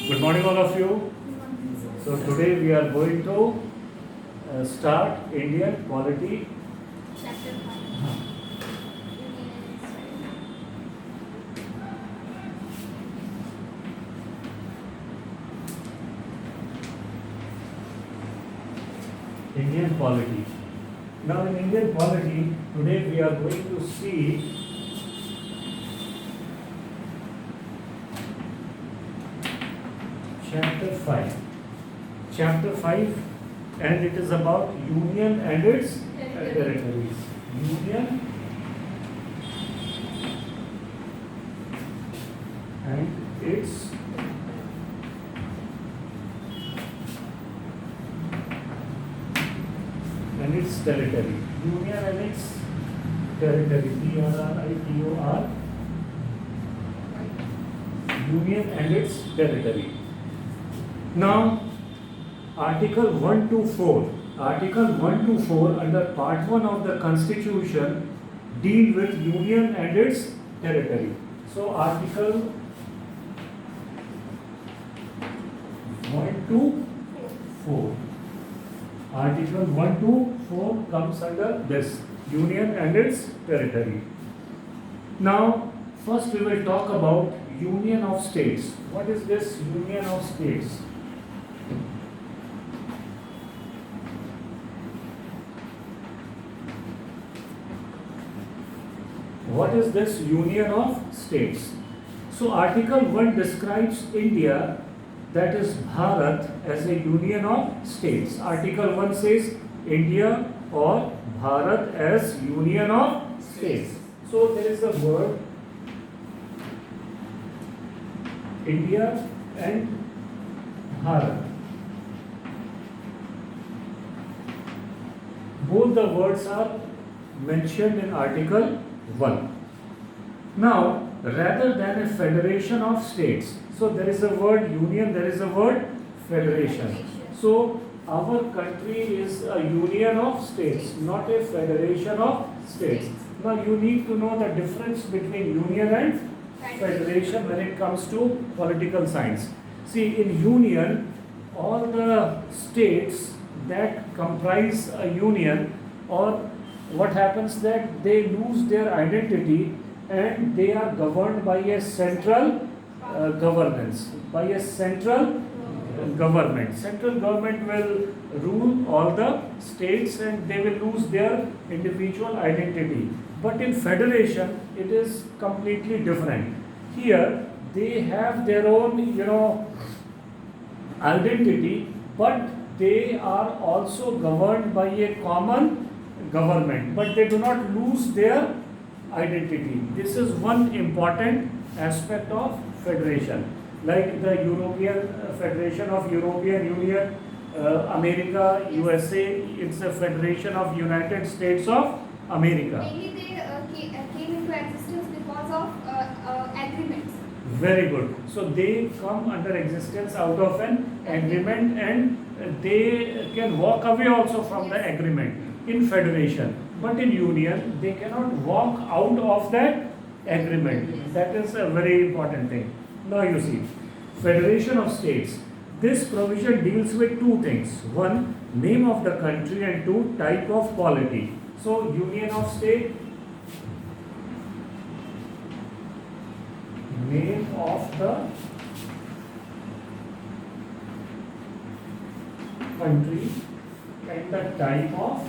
Good morning, all of you. So today we are going to start Indian polity. Chapter 5. Indian polity. Now in Indian polity, today we are going to see chapter 5. Chapter 5, and it is about union and its territories. Union and its territory. Union and its territory. TRRITOR. Union and its territory. Now, Article 1 to 4. Article 1 to 4 under Part 1 of the Constitution deal with Union and its territory. So, Article 1 to 4. Article 1 to 4 comes under this, Union and its territory. Now, first we will talk about Union of States. What is this Union of States? What is this Union of States? So, Article 1 describes India, that is Bharat, as a union of states. Article 1 says India or Bharat as union of states. So there is a word India and Bharat. Both the words are mentioned in Article 1. Now, rather than a federation of states, so there is a word union, there is a word federation. So our country is a union of states, not a federation of states. Now you need to know the difference between union and federation when it comes to political science. See, in union, all the states that comprise a union, or what happens that they lose their identity and they are governed by a central governance, by a central government. Central government will rule all the states and they will lose their individual identity. But in federation, it is completely different. Here, they have their own, identity, but they are also governed by a common government, but they do not lose their identity. This is one important aspect of federation, like the European Federation of European Union, America, USA, it's a federation of United States of America. Mainly they came into existence because of agreements. Very good. So they come under existence out of an agreement and they can walk away also from the agreement in federation. But in union, they cannot walk out of that agreement. That is a very important thing. Now you see, Federation of States. This provision deals with two things. One, name of the country, and two, type of polity. So, Union of State, name of the country and the type of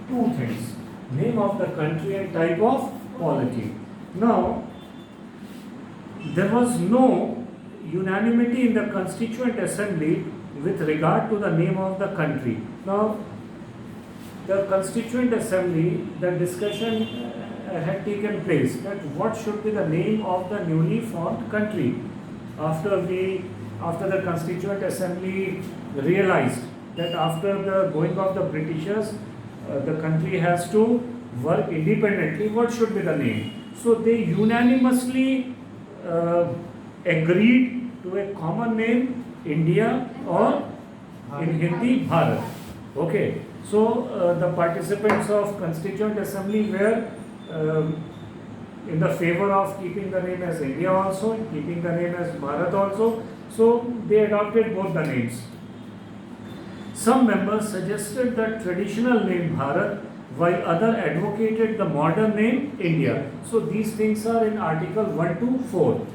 two things. Name of the country and type of polity. Now, there was no unanimity in the Constituent Assembly with regard to the name of the country. Now, the Constituent Assembly, the discussion had taken place that what should be the name of the newly formed country. After the Constituent Assembly realized that after the going of the Britishers, the country has to work independently, what should be the name? So they unanimously agreed to a common name, India, or in Hindi, Bharat. Okay, so the participants of Constituent Assembly were in the favor of keeping the name as India also, keeping the name as Bharat also. So they adopted both the names. Some members suggested the traditional name Bharat, while others advocated the modern name India. So these things are in Article 1 to 4.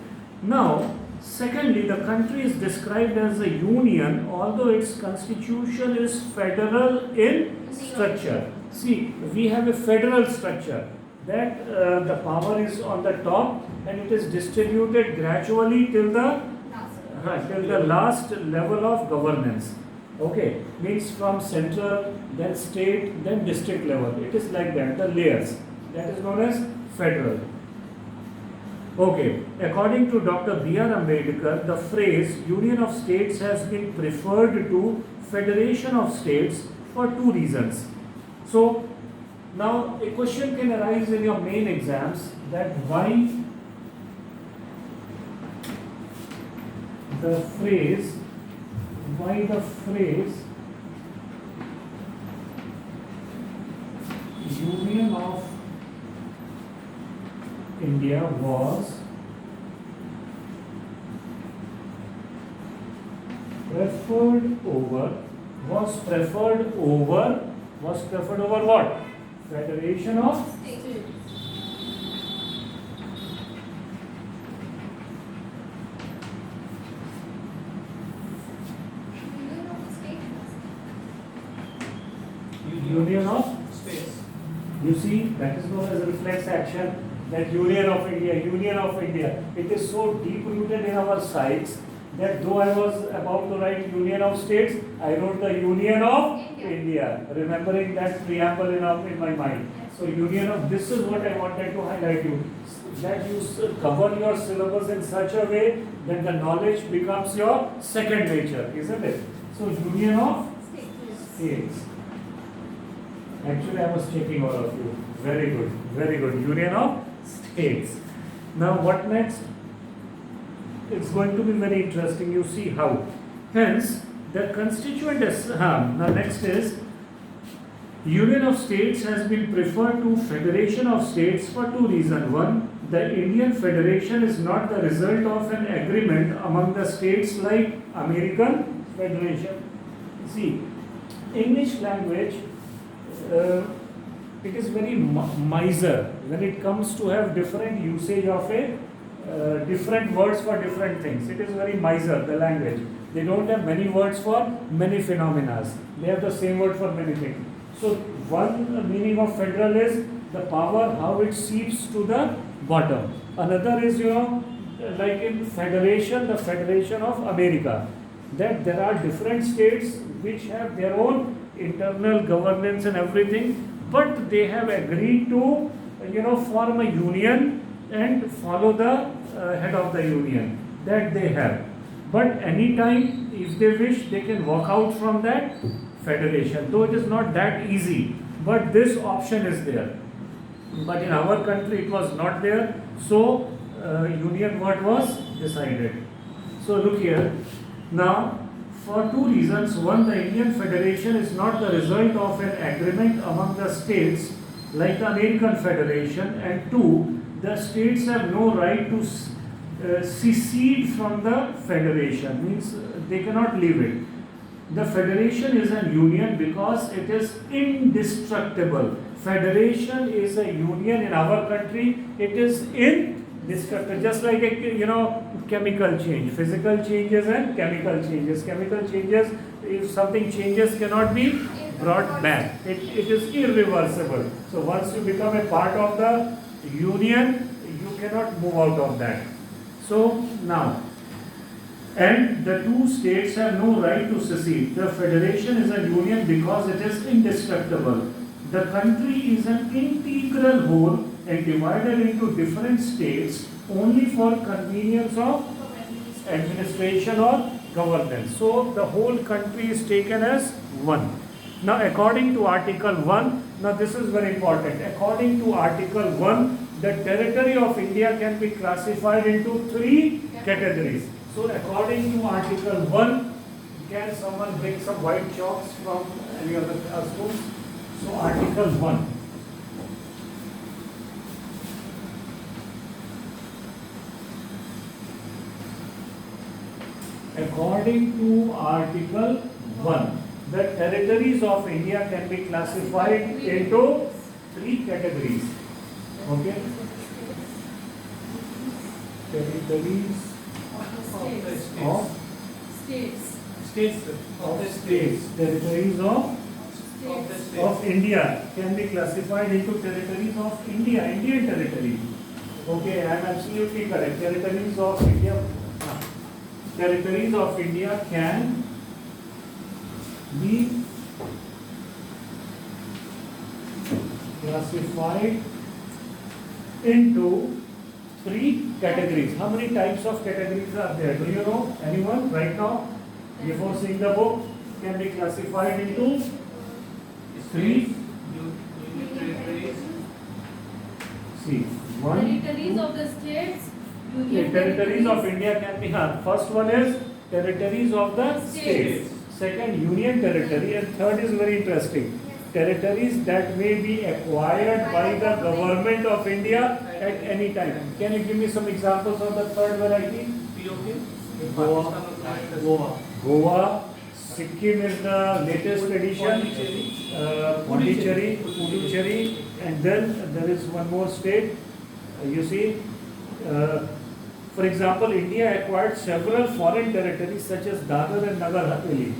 Now, secondly, the country is described as a union, although its constitution is federal in structure. See, we have a federal structure that the power is on the top and it is distributed gradually till the last level of governance. Okay, means from central, then state, then district level. It is like that, the layers. That is known as federal. Okay, according to Dr. B.R. Ambedkar, the phrase Union of States has been preferred to Federation of States for two reasons. So, now a question can arise in your main exams that why the phrase Union of India was preferred over what? Federation of States. Union of States. You see, that is known as reflex action. That Union of India. It is so deep rooted in our psyches that though I was about to write Union of States, I wrote the Union of India, remembering that preamble in my mind. So Union of, this is what I wanted to highlight you, that you cover your syllabus in such a way that the knowledge becomes your second nature, isn't it? So Union of States. Actually, I was checking all of you. Very good. Union of States. Now, what next? It's going to be very interesting. You see how. Hence, the constituent now next is Union of States has been preferred to Federation of States for two reasons. One, the Indian Federation is not the result of an agreement among the states like American Federation. See, English language. It is very miser when it comes to have different usage of a different words for different things. It is very miser, the language. They don't have many words for many phenomena. They have the same word for many things. So one meaning of federal is the power, how it seeps to the bottom. Another is, like in federation, the Federation of America, that there are different states which have their own internal governance and everything, but they have agreed to form a union and follow the head of the union that they have. But anytime if they wish, they can walk out from that federation, though it is not that easy, but this option is there. But in our country it was not there, so union what was decided. So look here, now for two reasons. One, the Indian Federation is not the result of an agreement among the states like the American Federation, and two, the states have no right to secede from the federation, means they cannot leave it. The federation is a union because it is indestructible. Federation is a union in our country, it is indestructible, just like a chemical change, physical changes and chemical changes. Chemical changes, if something changes, cannot be brought back. It is irreversible. So once you become a part of the union, you cannot move out of that. So now, and the two states have no right to secede. The federation is a union because it is indestructible. The country is an integral whole and divided into different states only for convenience of administration or governance. So the whole country is taken as one. Now according to Article 1, now this is very important. According to Article 1, the territory of India can be classified into three categories. So according to Article 1, can someone bring some white chalks from any other classrooms? So Article 1. According to Article 1, the territories of India can be classified into three categories. Okay? Territories of States. Territories of India can be classified into territories of India, Indian territory. Okay, I am absolutely correct. Territories of India can be classified into three categories. How many types of categories are there? Do you know? Anyone right now? Before seeing the book, can be classified into three. See, one. Territories of the states. Okay, territories of India can be first one is territories of the states. Second, union territory, and third is very interesting. Territories that may be acquired by the government of India at any time. Can you give me some examples of the third variety? Goa. Sikkim is the latest addition. Puducherry, and then there is one more state. You see, for example, India acquired several foreign territories such as Dadar and Nagar Haveli.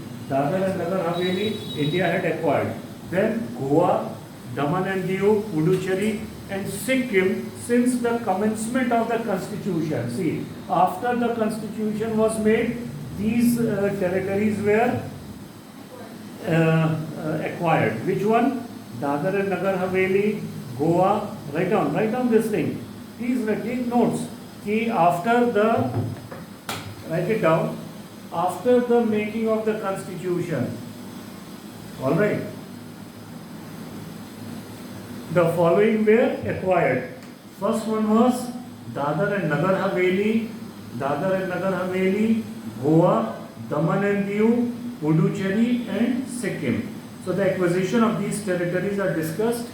India had acquired. Then Goa, Daman and Diu, Puducherry, and Sikkim since the commencement of the constitution. See, after the constitution was made, these territories were acquired. Which one? Dadar and Nagar Haveli, Goa. Write down this thing. Please take notes. Write it down. After the making of the constitution, all right, the following were acquired. First one was Dadar and Nagar Haveli, Goa, Daman and Diu, Puducherry, and Sikkim. So the acquisition of these territories are discussed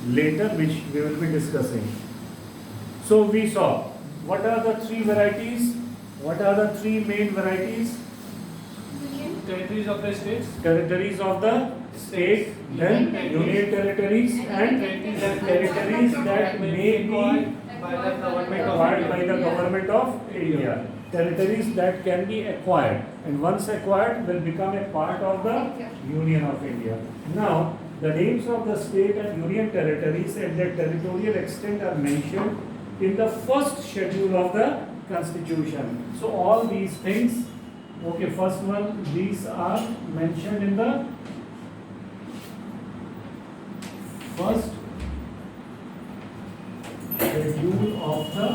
later, which we will be discussing. So we saw what are the three varieties. What are the three main varieties? Territories of the states. Territories of the state, then union territories, and territories that may be acquired by the government of India. Territories that can be acquired, and once acquired will become a part of the Union of India. Now, the names of the state and union territories and their territorial extent are mentioned in the first schedule of the Constitution. So all these things, okay, first one, these are mentioned in the first schedule of the,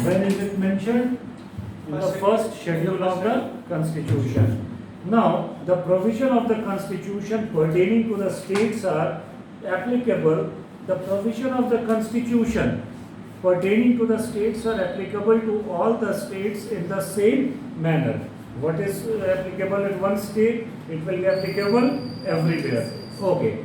when is it mentioned? In the first schedule of the Constitution. Now, the provision of the Constitution pertaining to the states are applicable. The provision of the Constitution pertaining to the states are applicable to all the states in the same manner. What is applicable in one state, it will be applicable everywhere. Okay.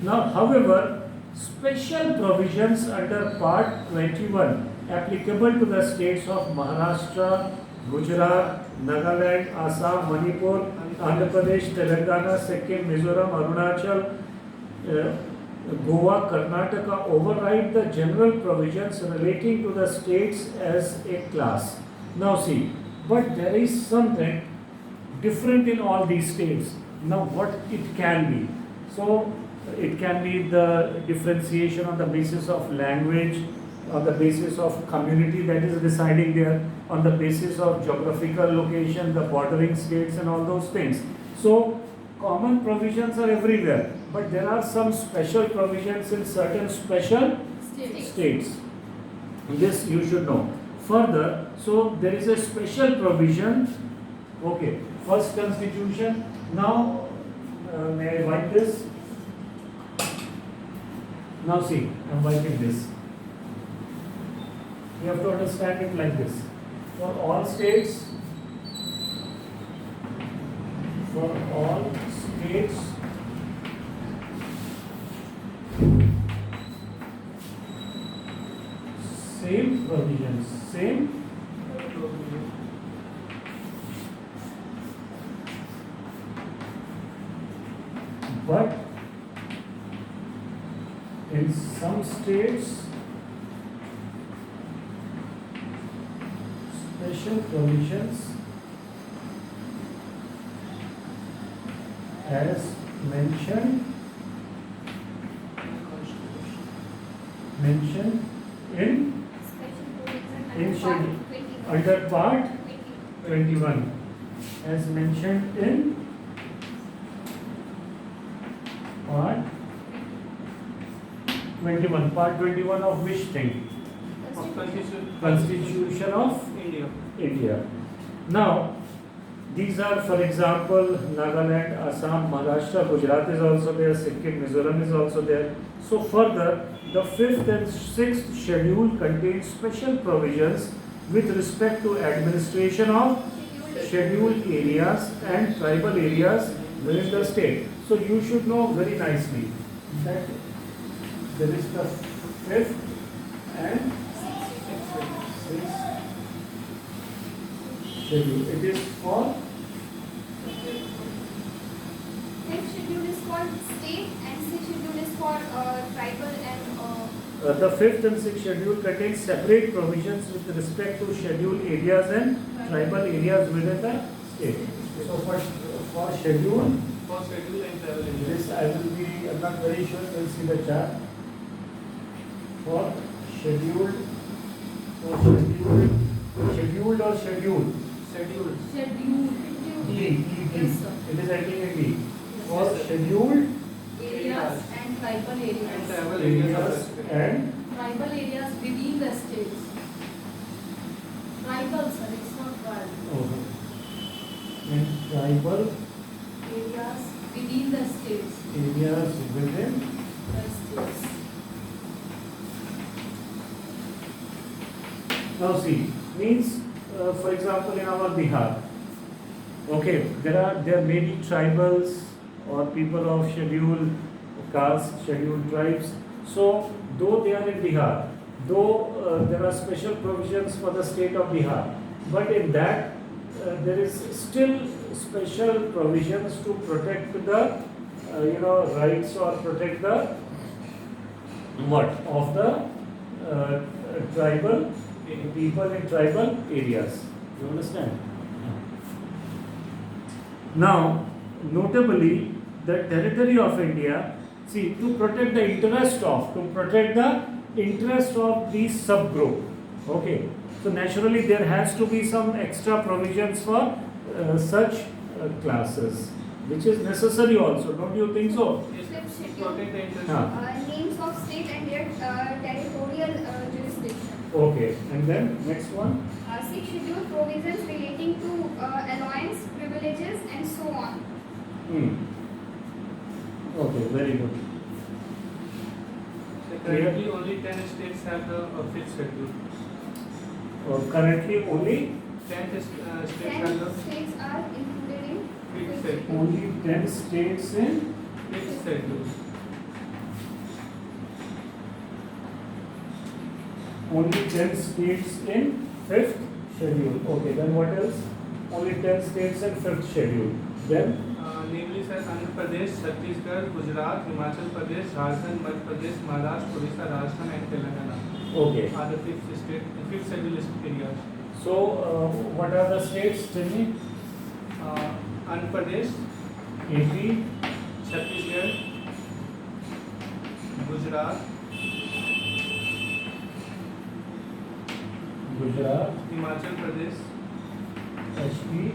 Now, however, special provisions under Part 21 applicable to the states of Maharashtra, Gujarat, Nagaland, Assam, Manipur, Andhra Pradesh, Telangana, Sikkim, Mizoram, Arunachal, Goa, Karnataka override the general provisions relating to the states as a class. Now see, but there is something different in all these states. Now what it can be? So it can be the differentiation on the basis of language, on the basis of community that is residing there, on the basis of geographical location, the bordering states and all those things. So common provisions are everywhere, but there are some special provisions in certain special states. This you should know. Further, so there is a special provision. Okay, first constitution. Now, may I wipe this? Now see, I am wiping this. You have to understand it like this. For all states, provisions. Same. But in some states, special provisions as mentioned in Special provision In under schedule. part 21. under part 20. 21 as mentioned in part 21. Part 21 of which thing? Of Constitution of India. India. Now, these are, for example, Nagaland, Assam, Maharashtra, Gujarat is also there, Sikkim, Mizoram is also there. So further, the 5th and 6th schedule contains special provisions with respect to administration of scheduled areas and tribal areas within the state. So you should know very nicely that there is the 5th and 6th schedule. It is for Fifth schedule is for state and sixth schedule is for tribal and the 5th and 6th schedule contains separate provisions with respect to scheduled areas and tribal areas within the state. So for schedule, For schedule and travel areas. this I will be, I'm not very sure, we'll see the chart. For scheduled or scheduled. Schedule. Schedule. D. Yes, sir. It is ending in D. For Yes, sir. scheduled Areas and tribal And areas. travel areas of the areas state. and Tribal areas within the states. Tribal, sir, it's not tribal. tribal Areas within the states. areas within. The states. Now see, means for example in our Bihar, okay, there may be tribals or people of scheduled castes, scheduled tribes. So though they are in Bihar, though there are special provisions for the state of Bihar, but in that there is still special provisions to protect the rights or protect the what of the tribal people in tribal areas. You understand? Now, notably, the territory of India, see, to protect the interest of these subgroup. Okay, so naturally there has to be some extra provisions for such classes, which is necessary also. Don't you think so? Yes, Fifth to schedule. protect the interest. Names of state and their territorial jurisdiction. Okay, and then next one. Sixth schedule provisions relating to allowance, privileges, and so on. Okay, very good. So currently only 10 states have the fifth schedule. Currently, only 10 states have 10 the states are included in fifth fifth schedule. only 10 states in. Fifth schedule. Only 10 states in 5th schedule. Okay, then what else? Only 10 states in 5th schedule. Then Namely says Andhra Pradesh, Chhattisgarh, Gujarat, Himachal Pradesh, Jharkhand, Madhya Pradesh, Maharashtra, Odisha, Rajasthan, and Telangana okay. are the fifth schedule areas. So what are the states? Tell me. Andhra Pradesh, AP, Chhattisgarh, Gujarat, Gujarat, Himachal Pradesh, HP,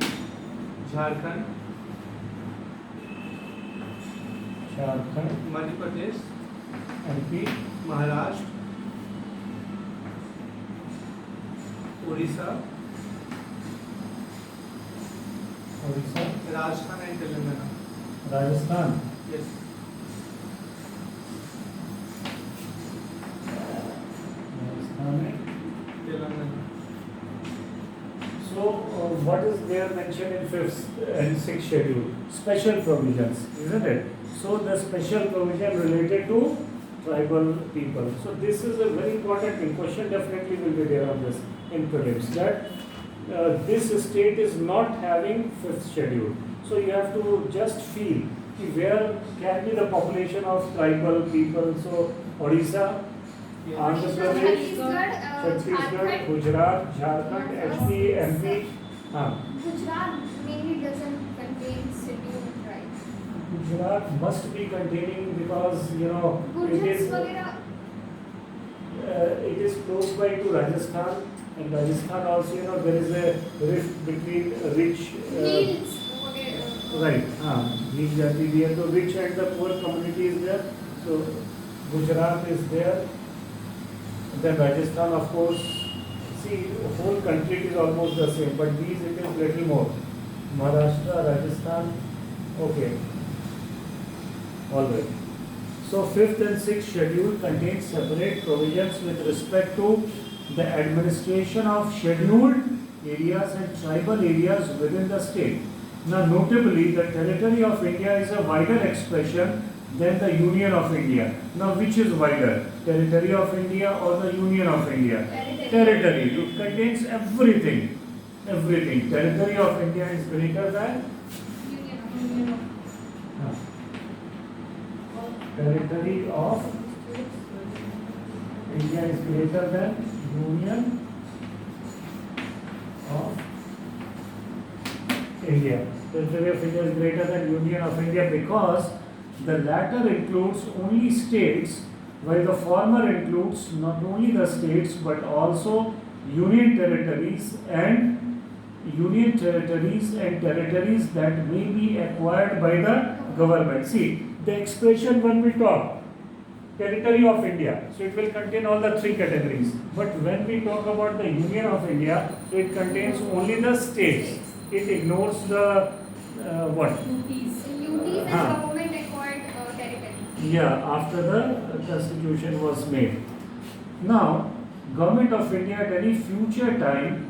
Jharkhand, Jharkhand, Madhya Pradesh, MP, Maharashtra, Odisha, Odisha, Rajasthan, and Telangana. Rajasthan. Yes. Rajasthan and Telangana. so, what is there mentioned in 5th and 6th schedule? Special provisions, isn't it? So, the special provision related to tribal people. So this is a very important thing. Question definitely will be there on this in prelims, that this state is not having fifth schedule. So you have to just feel कि where can be the population of tribal people. So Odisha, Andhra Pradesh, Chhattisgarh, Gujarat, Jharkhand, HP, MP. हाँ, Gujarat mainly doesn't contain scheduled tribes. Gujarat must be containing because Gurjars वगैरह it is close by to Rajasthan, and Rajasthan also there is a rift between rich hills वगैरह. right नीच जाति भी है, तो rich and the poor community is there. So Gujarat is there, then Rajasthan of course. See, whole country is almost the same, but these it is little more. Maharashtra, Rajasthan, okay, all right. So fifth and sixth schedule contains separate provisions with respect to the administration of scheduled areas and tribal areas within the state. Now, notably, the territory of India is a wider expression than the Union of India. Now, which is wider, territory of India or the Union of India? Territory. It contains everything. Everything. Territory of India is greater than territory of India is greater than Union of India. Territory of India is greater than Union of India because the latter includes only states, while the former includes not only the states but also union territories and territories that may be acquired by the government. See, the expression when we talk territory of India, so it will contain all the three categories. But when we talk about the Union of India, so it contains only the states. It ignores the what? UTs. UTs and government acquired territory. Yeah, after the constitution was made. Now, government of India at any future time,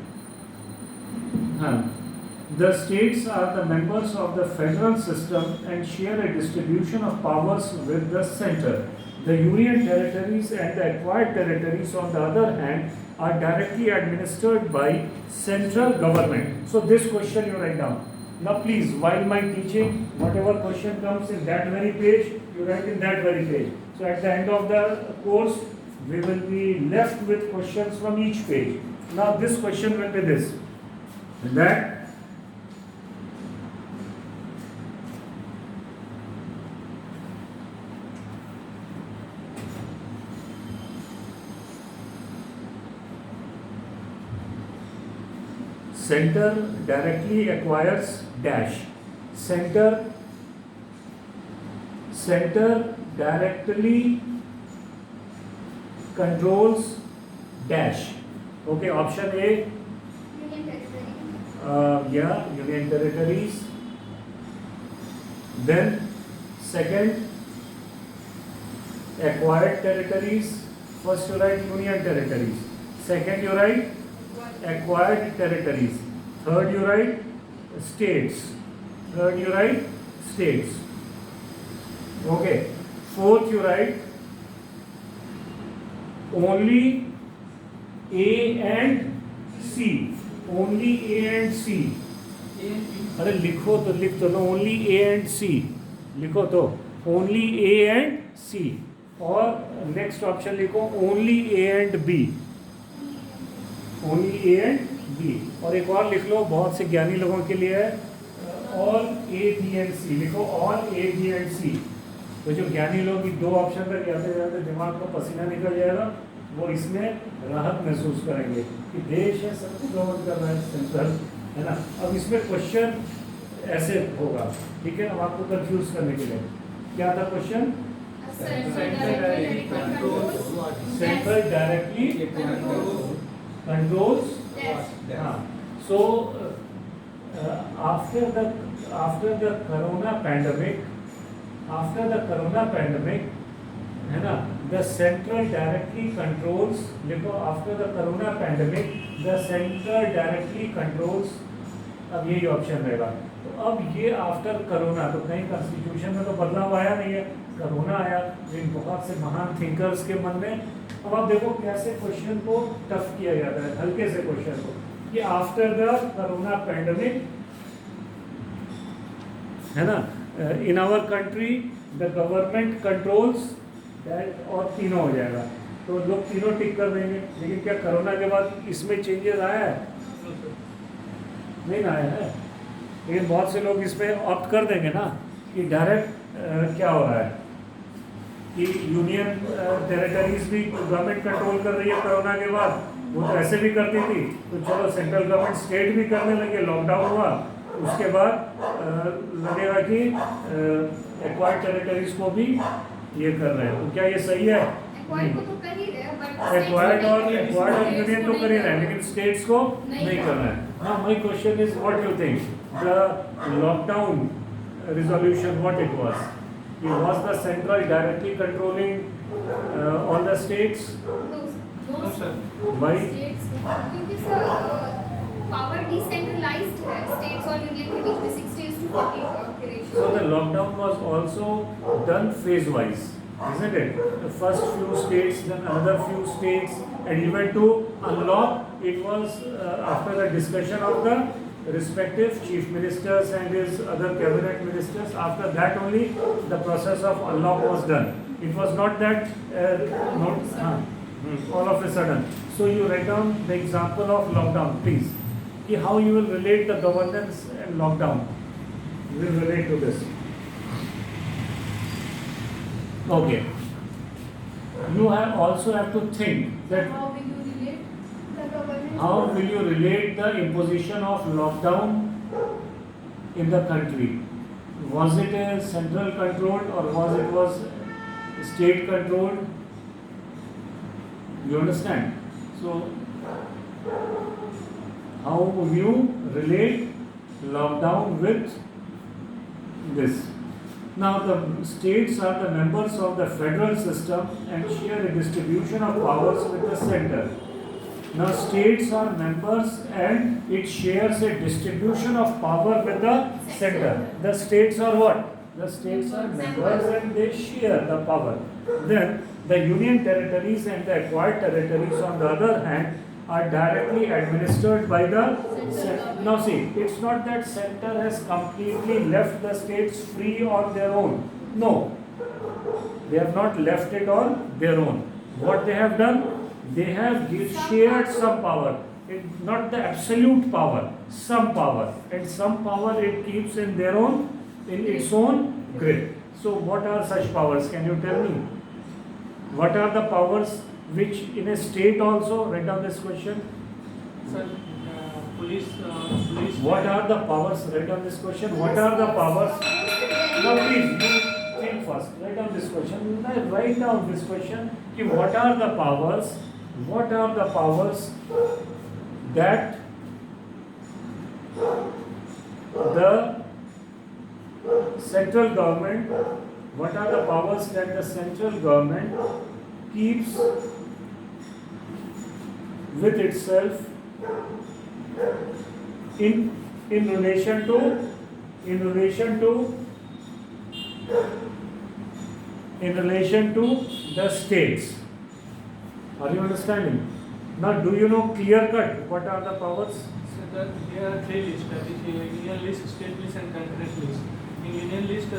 the states are the members of the federal system and share a distribution of powers with the center. The union territories and the acquired territories, on the other hand, are directly administered by central government. So this question you write down. Now please, while my teaching, whatever question comes in that very page, you write in that very page. So at the end of the course, we will be left with questions from each page. Now this question will be this, that center directly acquires dash. Center directly controls dash. Okay, option A. Union territory. Union territories. Then second, acquired territories. First you write union territories. Second you write acquired territories. Third you write states. Okay. Fourth you write only A and C. अरे लिखो तो लिख तो लो, only A and C लिखो तो only A and C, और next option लिखो only A and B. Only A and B, और एक और लिख लो बहुत से ज्ञानी लोगों के लिए है, ऑल ए बी एंड सी लिखो, ऑल ए बी एंड सी. तो जो ज्ञानी लोग दो ऑप्शन तक जाते जाते दिमाग को पसीना निकल जाएगा, वो इसमें राहत महसूस करेंगे कि देश है सब कुछ गवर्न कर रहा है सेंट्रल, है ना. अब इसमें क्वेश्चन ऐसे होगा, ठीक है, अब आपको कंफ्यूज करने के लिए. क्या था question? Central directly controls. So after the corona pandemic, है ना, the central directly controls. देखो after the corona pandemic, the central directly controls. अब यही ऑप्शन रहेगा. तो अब ये आफ्टर कोरोना, तो कहीं कॉन्स्टिट्यूशन में तो बदलाव आया नहीं है, कोरोना आया, लेकिन बहुत से महान थिंकर्स के मन में। अब आप देखो कैसे क्वेश्चन को टफ किया जाता है, हल्के से क्वेश्चन को, कि आफ्टर द कोरोना पैंडेमिक, है ना, in our country the government controls that, और तीनों हो जाएगा, तो लोग तीनों टिक कर देंगे। लेकिन क्या कोरोना के बाद इसमें चेंजेस आया है? नहीं ना आया है, लेकिन बहुत से लोग इसमें ऑप्ट कर देंगे ना कि डायरेक्ट क्या हो रहा है कि यूनियन टेरिटरीज भी गवर्नमेंट कंट्रोल कर रही है कोरोना के बाद, वो तो ऐसे भी करती थी, तो चलो सेंट्रल गवर्नमेंट स्टेट भी करने लगे, लॉकडाउन हुआ, उसके बाद लगेगा कि एक्वायर्ड टेरिटरीज को भी ये कर रहे हैं, तो क्या ये सही है? एक्वायर्ड को तो कर ही रहे हैं, बट एक्वायर्ड और यूनियन तो कर ही रहे हैं, लेकिन स्टेट्स को नहीं कर रहे हैं। Now my question is, what do you think? The lockdown resolution, what it was? Was the central directly controlling all the states? No, sir. Why? States. क्योंकि सर पावर डिसेंट्रलाइज्ड है, स्टेट्स और union के बीच में 60:40 के ratio. So the lockdown was also done phase-wise, isn't it? The first few states, then another few states, and even to unlock, it was after the discussion of the respective chief ministers and his other cabinet ministers. After that only the process of unlock was done. It was not that all of a sudden. So you write down the example of lockdown, please. Ki how you will relate the governance and lockdown. You will relate to this. Okay. You also have to think that How will you relate? The government. how will you relate the imposition of lockdown in the country? Was it a central controlled or was state controlled? You understand? So how will you relate lockdown with this? Now the states are the members of the federal system and share a distribution of powers with the center. Now states are members and it shares a distribution of power with the center. The states are what? The states are members and they share the power. Then the union territories and the acquired territories on the other hand are directly administered by the center. Now see, it's not that center has completely left the states free on their own. No, they have not left it on their own. What they have done? They have shared some power. It's not the absolute power, some power, and some power it keeps in their own, in its own grip. So what are such powers? Can you tell me? What are the powers which in a state also? Write down this question. Sir, police. What are the powers? Write down this question. What are the powers? Now please, you think first. Write down this question. Now write down this question. Ki what are the powers? What are the powers that the central government, what are the powers that the central government keeps with itself in relation to the states? Are you understanding? Now do you know clear cut what are the powers? So there are three lists, that is union list, state list and concurrent list. In union list, the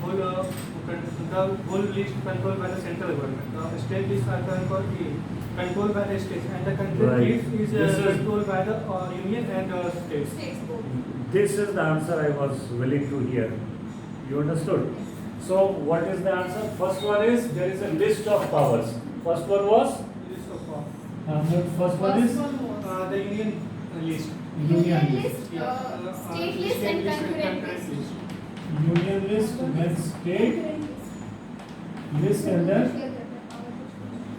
whole list controlled by the central government. The state lists are controlled by the states, and the concurrent Right. list is controlled by the union and states. States both. This is the answer I was willing to hear. You understood? So what is the answer? First one is there is a list of powers. First one was List of first one is the union list. union list. State list and concurrent list. Union list, then state list, and then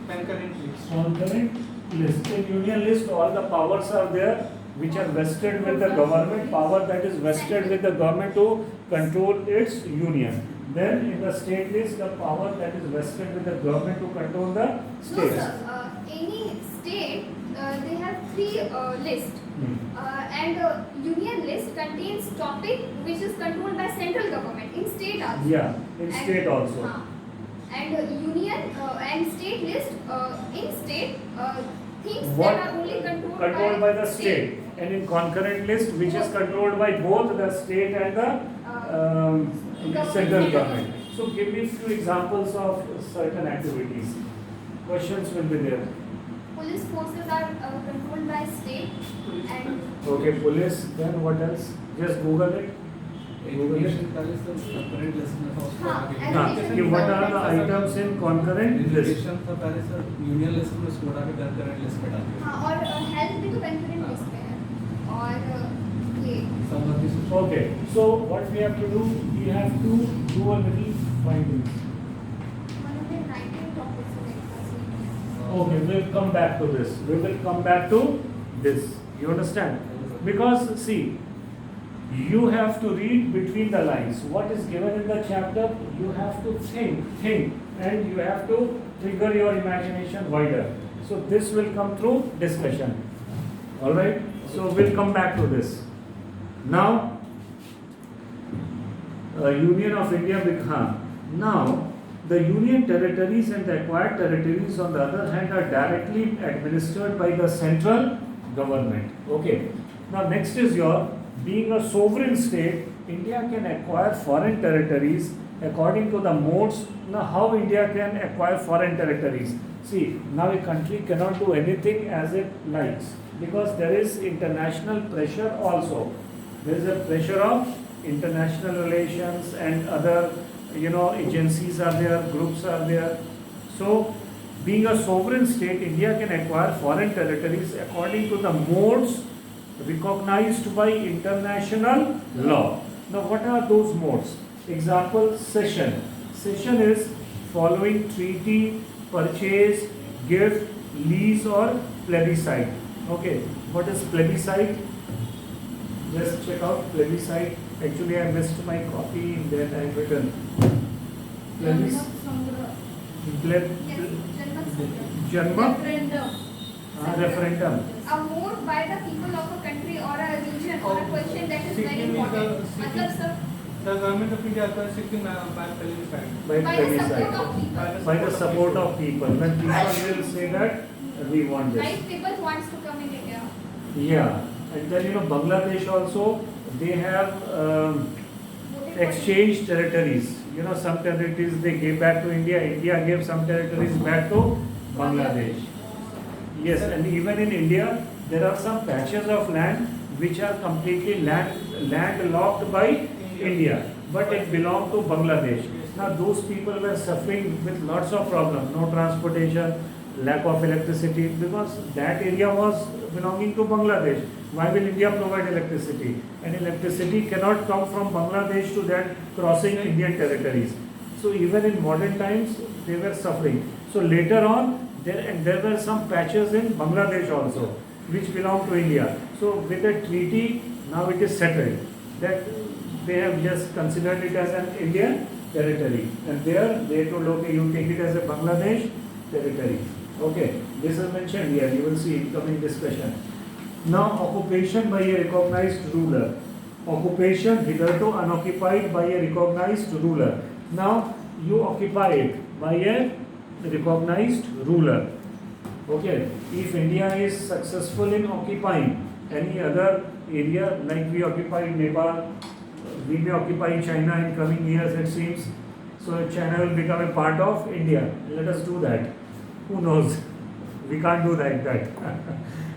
Concurrent list. concurrent list. In union list, all the powers are there which are vested with the government. Power that is vested with the government to control its union. Then in the state list, the power that is vested with the government to control the No states. sir, any state they have three lists. And union list contains topic which is controlled by central government in state also. Yeah, in state also. And union and state list in state things What that are only controlled by the state, and in concurrent list which is controlled by both the state and the central government. So give me few examples of certain activities. Questions will be there. Police forces are controlled by state and Okay, police. Then what else? Just Google it. Education का list concurrent list में था उसको हाँ, आगे education कि what are the items in concurrent list? education था पहले sir union list में उसको उठा के concurrent list में डाल दिया हाँ और हेल्थ भी तो concurrent list में है और ये समझती से Okay, so what we have to do? We have to do a little findings. 119 topics in it. Okay, we'll come back to this. We will come back to this. You understand? Because see, you have to read between the lines. What is given in the chapter, you have to think, and you have to trigger your imagination wider. So this will come through discussion. All right. So we'll come back to this. Now, Union of India. Now, the Union territories and the acquired territories, on the other hand, are directly administered by the central government. Okay. Now, next is your. Being a sovereign state, India can acquire foreign territories according to the modes. Now, how India can acquire foreign territories? See, now a country cannot do anything as it likes because there is international pressure also. There is a pressure of international relations and other, agencies are there, groups are there. So, being a sovereign state, India can acquire foreign territories according to the modes recognized by international law. Now, what are those modes? Example, cession. Cession is following treaty, purchase, gift, lease or plebiscite. Okay, what is plebiscite? Just check out plebiscite. Actually, I missed my copy that I have written. Janma? Referendum. A vote by the people of a country or a region or a question that is very important. मतलब सब The government of India acquires Sikkim by plebiscite. By by the support plebiscite. of people. By the support of people. When people will say that we want this. Right, people wants to come in India. Yeah, and then Bangladesh also, they have Voted for exchanged territories. Some territories they gave back to India. India gave some territories back to Bangladesh. Yes, and even in India, there are some patches of land which are completely landlocked by India, but it belonged to Bangladesh. Now those people were suffering with lots of problems, no transportation, lack of electricity, because that area was belonging to Bangladesh. Why will India provide electricity? And electricity cannot come from Bangladesh to that crossing Indian territories. So even in modern times, they were suffering. So later on, there were some patches in Bangladesh also, which belong to India. So with a treaty, now it is settled that they have just considered it as an Indian territory. And there they told, okay, you take it as a Bangladesh territory. Okay, this is mentioned here, you will see in coming discussion. Now, occupation by a recognized ruler. Occupation hitherto unoccupied by a recognized ruler. Now, you occupy it by a recognized ruler. Okay, if India is successful in occupying any other area, like we occupy Nepal, we may occupy China in coming years, it seems. So China will become a part of India. Let us do that. Who knows? We can't do that.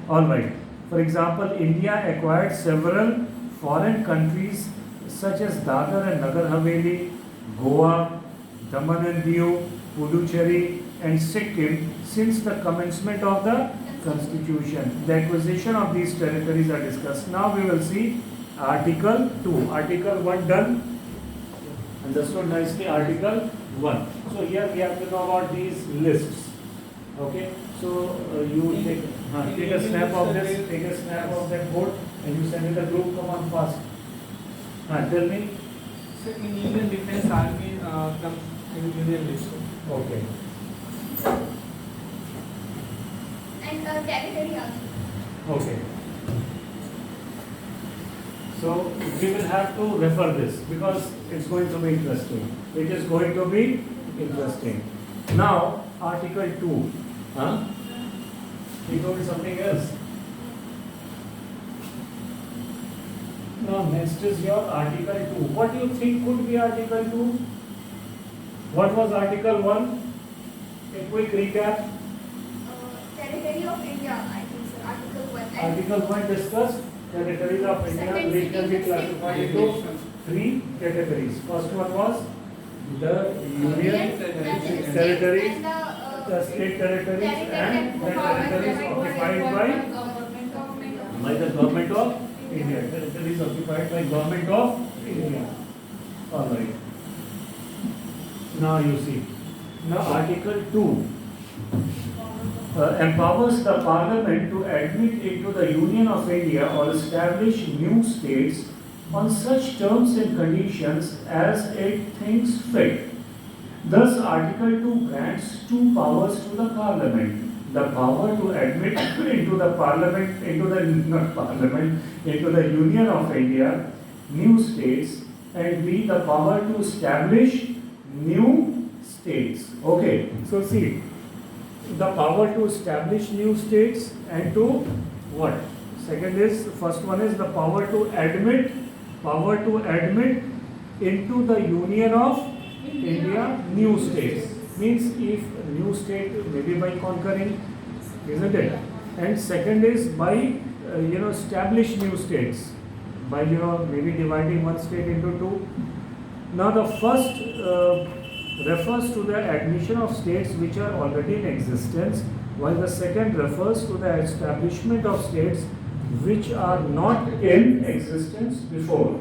All right. For example, India acquired several foreign countries such as Dadar and Nagar Haveli, Goa, Daman and Diu, Puducherry and Sikkim since the commencement of the Constitution. The acquisition of these territories are discussed. Now we will see Article 2. Article 1 done. Understood nicely? Article 1. So here we have to know about these lists. Okay. So you take a snap of this, take a snap of that board and you send it a group. Come on fast. Tell me. So in Indian Defense Army comes in Union list. Okay. And territory also. Okay. So we will have to refer this because it's going to be interesting. It is going to be interesting. Now, Article 2. Huh? He told me something else. Now, next is your Article 2. What do you think could be Article 2? What was Article 1? A quick recap. Territory of India, I think, sir. Article 1. Article 1 discussed territories of India, which can be classified into 3 categories. First one was the union territories, the state territories, and the territories occupied by the government of India. Territories occupied by government of India. All right. Now you see. Now Article 2 empowers the Parliament to admit into the Union of India or establish new states on such terms and conditions as it thinks fit. Thus, Article 2 grants two powers to the Parliament. The power to admit into the Parliament, into the Union of India, new states, and B, the power to establish new states. Okay, so see, the power to establish new states and to what? Second is, first one is the power to admit into the Union of India new states. Means if new state maybe by conquering, isn't it? And second is by establish new states by maybe dividing one state into two. Now the first refers to the admission of states which are already in existence, while the second refers to the establishment of states which are not in existence before.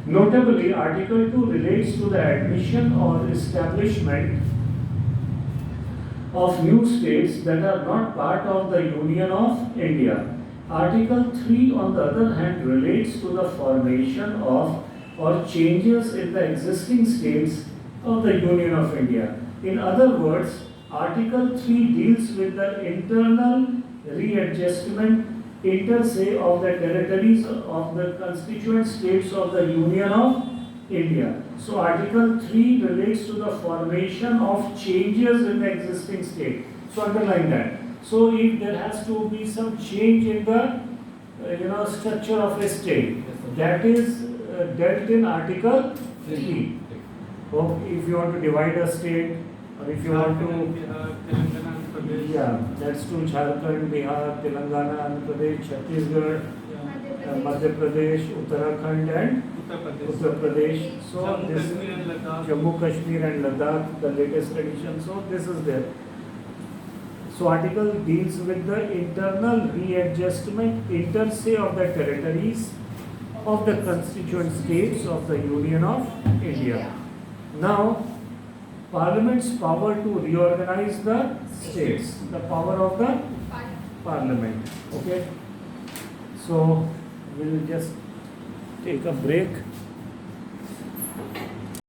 Notably, Article 2 relates to the admission or establishment of new states that are not part of the Union of India. Article 3, on the other hand, relates to the formation of or changes in the existing states of the Union of India. In other words, Article 3 deals with the internal readjustment inter se of the territories of the constituent states of the Union of India. So Article 3 relates to the formation of changes in the existing state. So underline that. So if there has to be some change in the structure of a state, that is dealt in Article 3. So if you want to divide a state, or if you want to, yeah, that's to Jharkhand, Bihar, Telangana, Andhra Pradesh, Chhattisgarh, Madhya Pradesh, Uttarakhand, and Uttar Pradesh. So this is Jammu, Kashmir, and Ladakh, the latest edition. So this is there. So article deals with the internal readjustment inter se of the territories of the constituent states of the Union of India. Now, Parliament's power to reorganize the states, the power of the Parliament. Okay, so we'll just take a break.